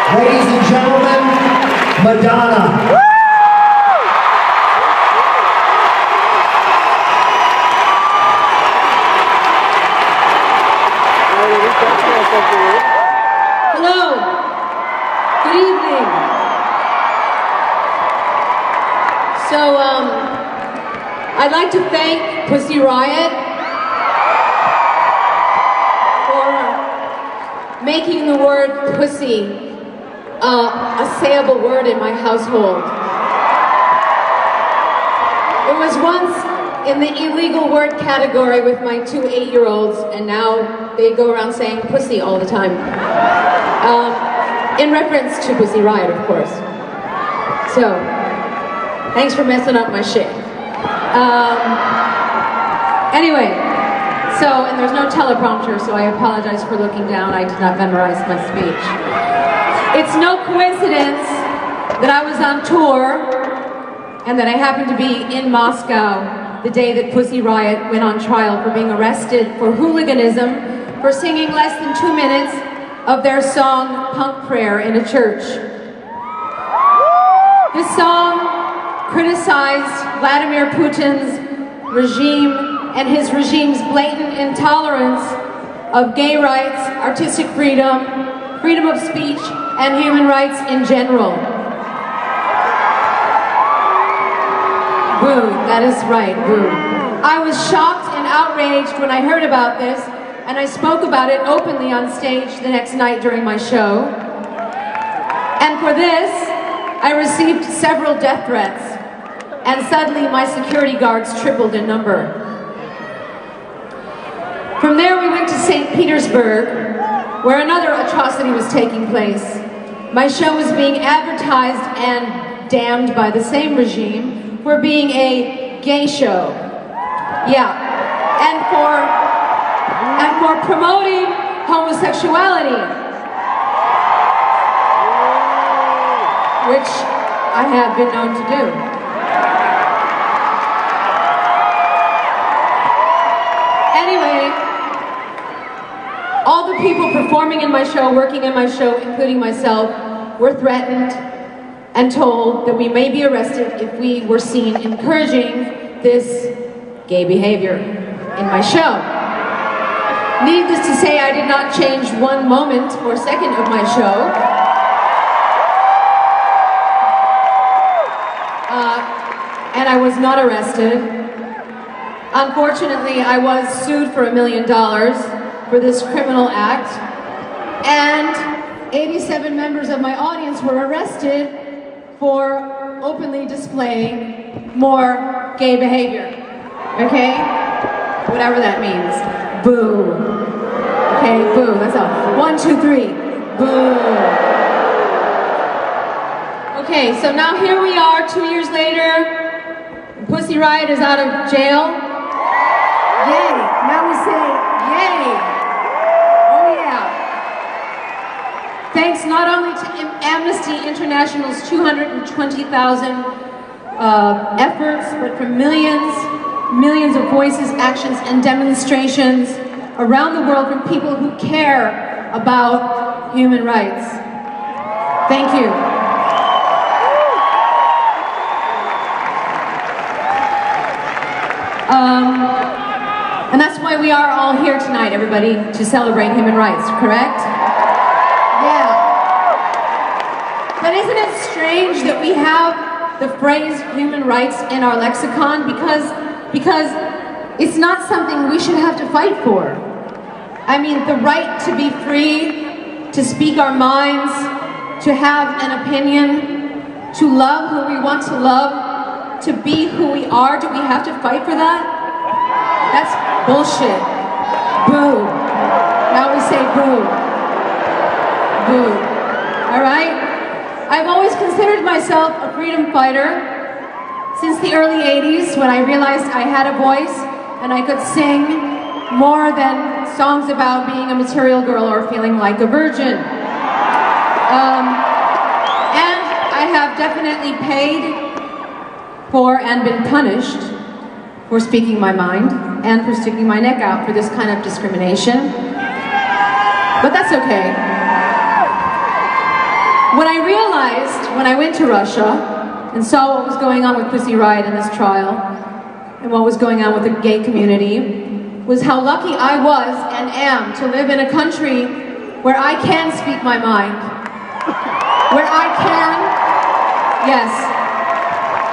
Ladies and gentlemen, Madonna. Hello. Good evening. So, I'd like to thank Pussy Riot for making the word pussy a sayable word in my household. It was once in the illegal word category with my 2 8-year-olds, and now they go around saying pussy all the time. In reference to Pussy Riot, of course. So, thanks for messing up my shit. Anyway, so, and there's no teleprompter, so I apologize for looking down. I did not memorize my speech. It's no coincidence that I was on tour and that I happened to be in Moscow the day that Pussy Riot went on trial for being arrested for hooliganism for singing less than 2 minutes of their song Punk Prayer in a church. This song criticized Vladimir Putin's regime and his regime's blatant intolerance of gay rights, artistic freedom, freedom of speech, and human rights in general. Boo, that is right, boo. I was shocked and outraged when I heard about this, and I spoke about it openly on stage the next night during my show. And for this, I received several death threats, and suddenly my security guards tripled in number. From there we went to St. Petersburg, where another atrocity was taking place. My show was being advertised and damned by the same regime for being a gay show. Yeah, and for promoting homosexuality, which I have been known to do. Anyway, all the people performing in my show, working in my show, including myself, were threatened and told that we may be arrested if we were seen encouraging this gay behavior in my show. Needless to say, I did not change one moment or second of my show. And I was not arrested. Unfortunately, I was sued for $1 million for this criminal act, and 87 members of my audience were arrested for openly displaying more gay behavior. Okay? Whatever that means. Boo. Okay, boo, that's all. 1, 2, 3. Boo. Okay, so now here we are 2 years later. Pussy Riot is out of jail. Yay. Now we say yay. Oh yeah. Thanks not only to Amnesty International's 220,000 efforts, but from millions of voices, actions, and demonstrations around the world from people who care about human rights. Thank you. And that's why we are all here tonight, everybody, to celebrate human rights, correct? Yeah. But isn't it strange that we have the phrase human rights in our lexicon? Because it's not something we should have to fight for. I mean, the right to be free, to speak our minds, to have an opinion, to love who we want to love, to be who we are, do we have to fight for that? That's bullshit. Boo. Now we say boo. Boo. All right? I've always considered myself a freedom fighter since the early 80s, when I realized I had a voice and I could sing more than songs about being a material girl or feeling like a virgin. And I have definitely paid for and been punished for speaking my mind and for sticking my neck out for this kind of discrimination. But that's okay. What I realized when I went to Russia and saw what was going on with Pussy Riot in this trial and what was going on with the gay community was how lucky I was and am to live in a country where I can speak my mind. Where I can, yes,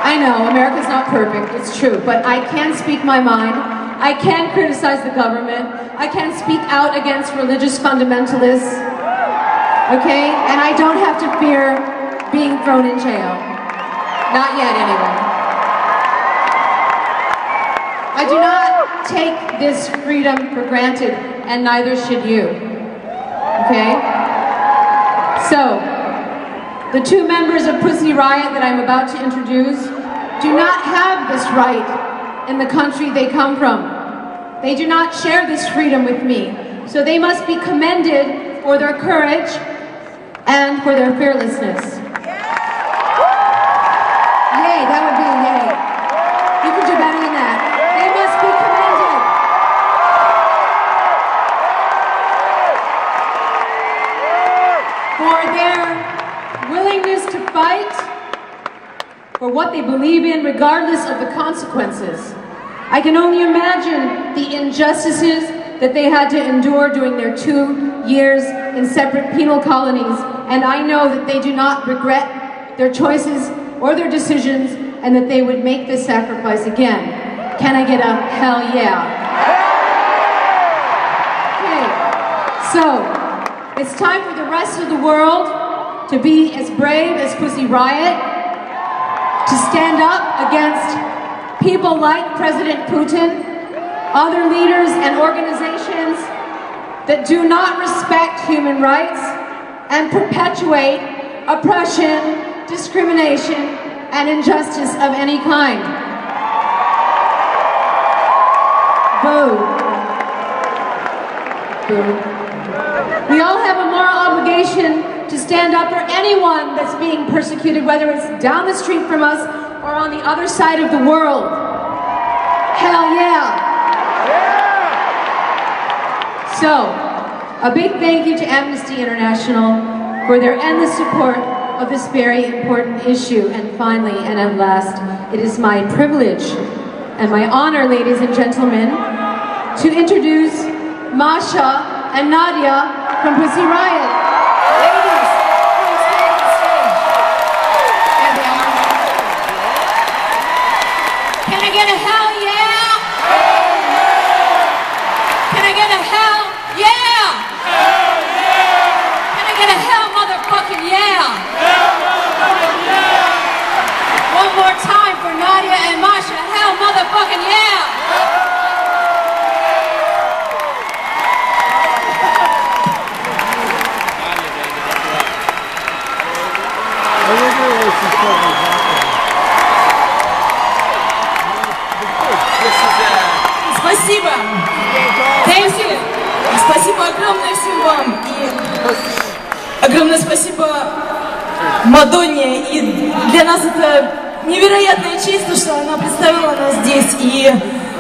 I know, America's not perfect, it's true, but I can speak my mind. I can criticize the government. I can speak out against religious fundamentalists. Okay? And I don't have to fear being thrown in jail. Not yet, anyway. I do not take this freedom for granted, and neither should you. Okay? So, the two members of Pussy Riot that I'm about to introduce do not have this right in the country they come from. They do not share this freedom with me. So they must be commended for their courage and for their fearlessness. Yay, that would be a yay. You can do better than that. They must be commended for their willingness to fight for what they believe in, regardless of the consequences. I can only imagine the injustices that they had to endure during their 2 years in separate penal colonies, and I know that they do not regret their choices or their decisions, and that they would make this sacrifice again. Can I get a hell yeah? Okay, so it's time for the rest of the world to be as brave as Pussy Riot, to stand up against people like President Putin, other leaders and organizations that do not respect human rights and perpetuate oppression, discrimination, and injustice of any kind. Boo. Boo. We all have a moral obligation to stand up for anyone that's being persecuted, whether it's down the street from us or on the other side of the world. Hell yeah! So, a big thank you to Amnesty International for their endless support of this very important issue. And finally, and at last, it is my privilege and my honor, ladies and gentlemen, to introduce Masha and Nadia from Pussy Riot. Ladies, please stand on stage. And they are. Can I get a hell yeah? Can I get a hell yeah? Can I get a hell motherfucking yeah? One more time for Nadia and Masha. Hell motherfucking yeah! Спасибо. Thank you. Спасибо огромное всем вам. И огромное спасибо Мадонне. И для нас это невероятная честь, что она представила нас здесь. И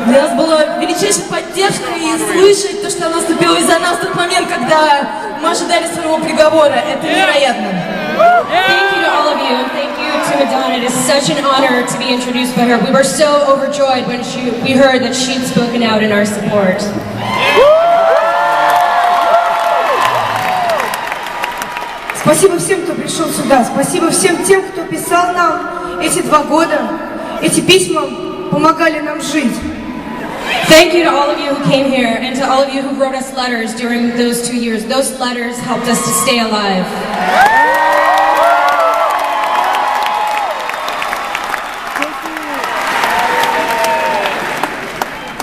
для нас была величайшая поддержка и слышать то, что она вступила из-за нас в тот момент, когда мы ожидали своего приговора. Это невероятно. Thank you to all of you, and thank you to Madonna. It is such an honor to be introduced by her. We were so overjoyed when we heard that she'd spoken out in our support. Спасибо всем, кто пришел сюда. Спасибо всем тем, кто писал нам эти 2 года. Эти письма помогали нам жить. Thank you to all of you who came here, and to all of you who wrote us letters during those 2 years. Those letters helped us to stay alive.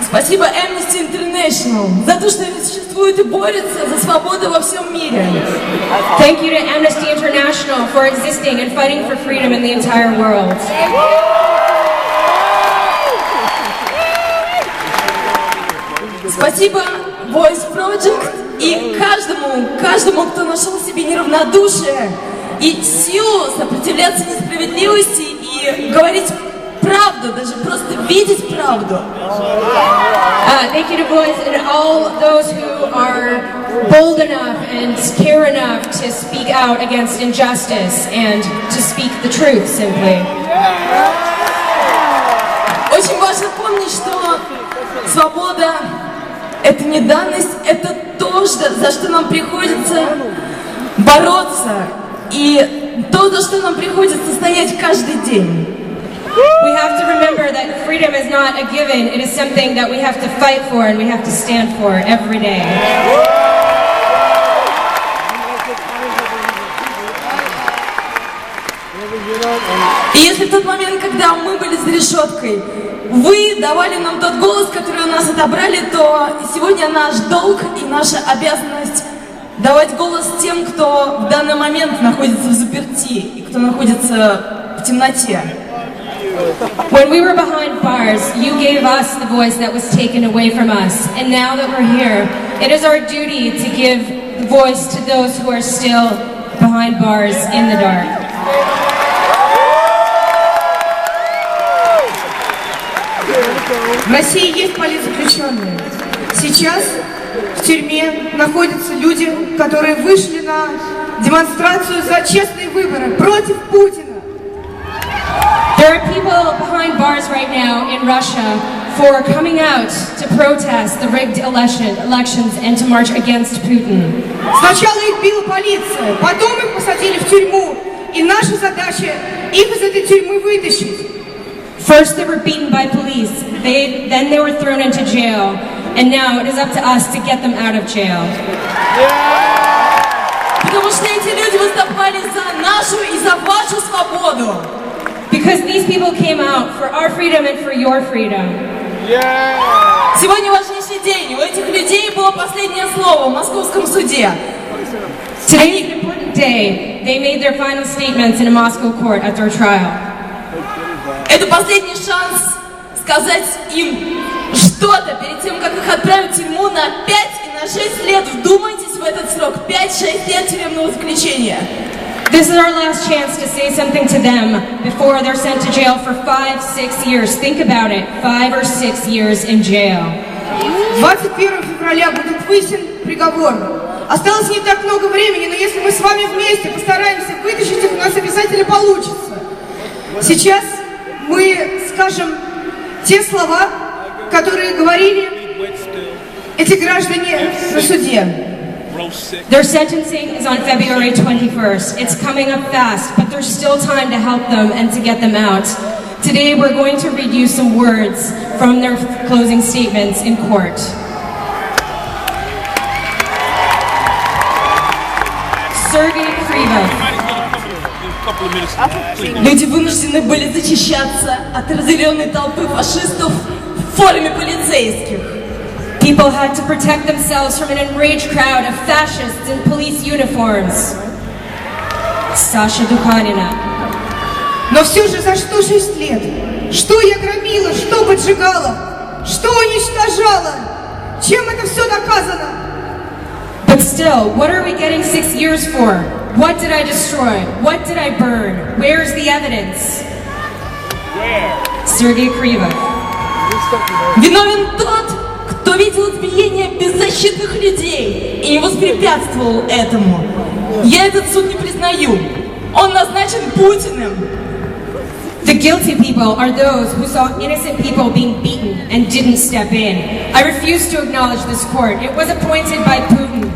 Спасибо Amnesty International за то, что они существуют и борются за свободу во всем мире. Thank you to Amnesty International for existing and fighting for freedom in the entire world. Спасибо Voice Project и каждому, кто нашел в себе неравнодушие и силу сопротивляться несправедливости и говорить правду, даже просто видеть правду. Thank you to boys and all those who are bold enough and care enough to speak out against injustice and to speak the truth simply. Очень важно помнить, что свобода – это не данность, это то, за что нам приходится бороться, и то, за что нам приходится стоять каждый день. We have to remember that freedom is not a given, it is something that we have to fight for and we have to stand for every day. И если в тот момент, когда мы были за решеткой, вы давали нам тот голос, который у нас отобрали, то сегодня наш долг и наша обязанность давать голос тем, кто в данный момент находится в заперти и кто находится в темноте. When we were behind bars, you gave us the voice that was taken away from us. And now that we're here, it is our duty to give the voice to those who are still behind bars in the dark. В России есть политзаключенные. Сейчас в тюрьме находятся люди, которые вышли на демонстрацию за честные выборы против Путина. There are people behind bars right now in Russia for coming out to protest the rigged elections and to march against Putin. Сначала их била полиция, потом их посадили в тюрьму, и наша задача их из этой тюрьмы вытащить. First they were beaten by police, then they were thrown into jail, and now it is up to us to get them out of jail. Потому что эти люди выступали за нашу и за вашу свободу. Because these people came out for our freedom and for your freedom. Сегодня важнейший день. У этих людей было последнее слово в московском суде. Today is an important day. They made their final statements in a Moscow court at their trial. Это последний шанс сказать им что-то перед тем, как их отправят в тюрьму на 5 и на 6 лет. Вдумайтесь в этот срок. 5-6 лет тюремного заключения. This is our last chance to say something to them before they're sent to jail for 5-6 years. Think about it, 5 or 6 years in jail. 21 февраля будет вынесен приговор. Осталось не так много времени, но если мы с вами вместе постараемся вытащить их, у нас обязательно получится. Сейчас мы скажем те слова, которые говорили эти граждане на суде. Their sentencing is on February 21st. It's coming up fast, but there's still time to help them and to get them out. Today we're going to read you some words from their closing statements in court. Sergei Krivov. Люди вынуждены были защищаться от разъяренной толпы фашистов в форме полицейских. People had to protect themselves from an enraged crowd of fascists in police uniforms. Sasha Dukhanina. Но все же за что 6 лет? Что я громила, что поджигала, что уничтожала? Чем это все доказано? But still, what are we getting 6 years for? What did I destroy? What did I burn? Where's the evidence? Sergei Krivov. Виновен тот, кто видел избиение беззащитных людей и не воспрепятствовал этому. Я этот суд не признаю. Он назначен Путиным. The guilty people are those who saw innocent people being beaten and didn't step in. I refuse to acknowledge this court. It was appointed by Putin.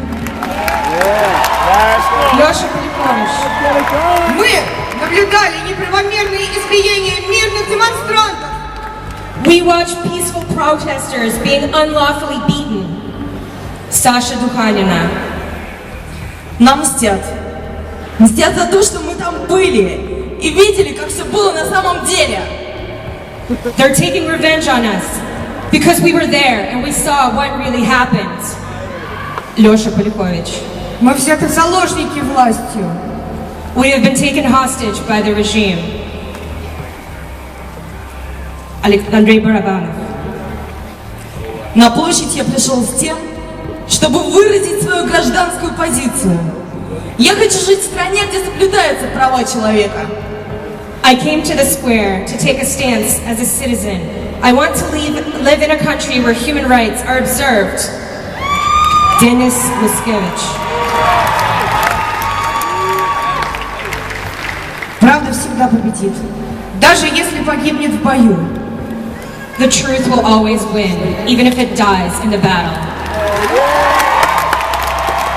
Лёша Поликович. Мы наблюдали неправомерные избиения мирных демонстрантов. We watched peaceful protesters being unlawfully beaten. Sasha Dukhanina. Нам мстят. Мстят за то, что мы там были и видели, как все было на самом деле. They're taking revenge on us because we were there and we saw what really happened. Лёша Поликович. Мы взяты в заложники властью. We have been taken hostage by the regime. Андрей Барабанов. На площадь я пришел с тем, чтобы выразить свою гражданскую позицию. Я хочу жить в стране, где соблюдаются права человека. I came to the square to take a stance as a citizen. I want to live in a country where human rights are observed. Денис Мускевич. Правда всегда победит, даже если погибнет в бою. The truth will always win, even if it dies in the battle.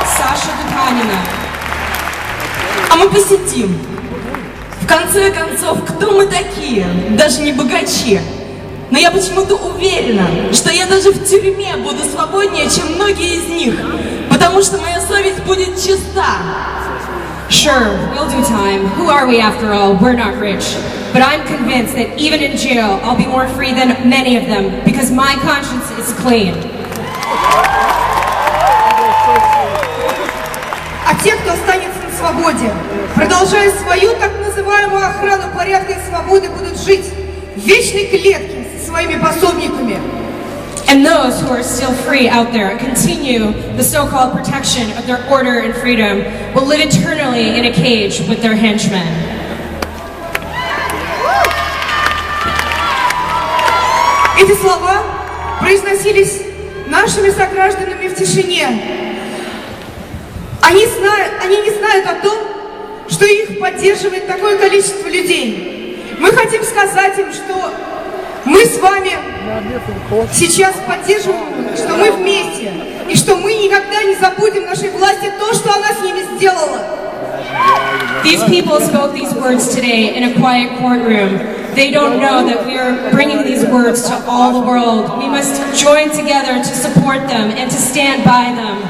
Саша Духанина. А мы посидим. В конце концов, кто мы такие? Даже не богачи. Но я почему-то уверена, что я даже в тюрьме буду свободнее, чем многие из них, потому что моя совесть будет чиста. Sure, we'll do time. Who are we after all? We're not rich. But I'm convinced that even in jail, I'll be more free than many of them because my conscience is clean. А те, кто останется на свободе, продолжая свою так называемую охрану порядка и свободы, будут жить в вечной клетке со своими пособниками. And those who are still free out there continue the so-called protection of their order and freedom will live eternally in a cage with their henchmen. Эти слова произносились нашими согражданами в тишине. Они не знают о том, что их поддерживает такое количество людей. Мы хотим сказать им, что мы с вами сейчас поддерживаем, что мы вместе, и что мы никогда не забудем нашей власти то, что она с ними сделала. These people spoke these words today in a quiet courtroom. They don't know that we are bringing these words to all the world. We must join together to support them and to stand by them.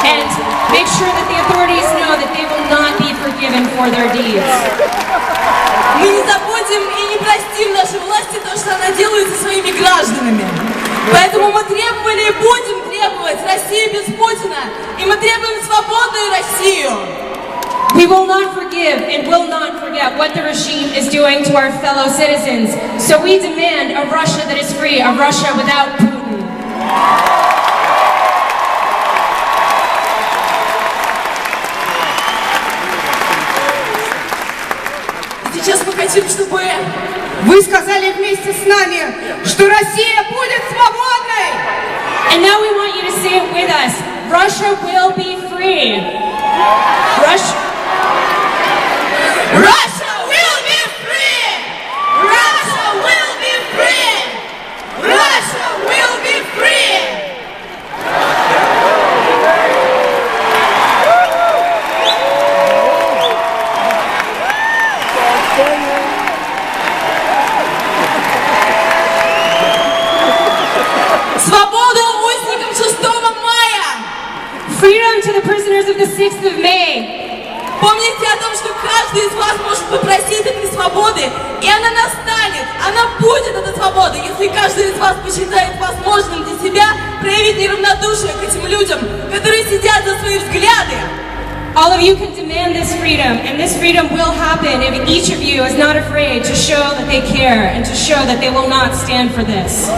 And make sure that the authorities know that they will not be forgiven for their deeds. Мы не забудем и не простим нашей власти то, что она делает со своими гражданами. Поэтому мы требовали и будем требовать Россию без Путина. И мы требуем свободную Россию. We will not forgive and will not forget what the regime is doing to our fellow citizens. So we demand a Russia that is free, a Russia without Putin. Сейчас мы хотим, чтобы вы сказали вместе с нами, что Россия будет свободной. And now we want you to say it with us. Russia will be free. Russia will be free! Russia will be free! Russia will be free! Свободу узникам 6 мая! Freedom to the prisoners of the 6th of May. Помните о том, что каждый из вас может попросить этой свободы, и она настанет, она будет, эта свобода, если каждый из вас посчитает возможным для себя проявить неравнодушие к этим людям, которые сидят за свои взгляды. All of you can demand this freedom, and this freedom will happen if each of you is not afraid to show that they care and to show that they will not stand for this.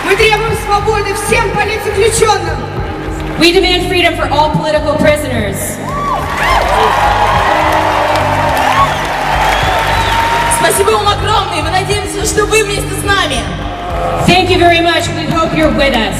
Мы требуем свободы всем политзаключенным. We demand freedom for all political prisoners. Спасибо вам огромное, мы надеемся, что вы вместе с нами. Thank you very much. We hope you're with us.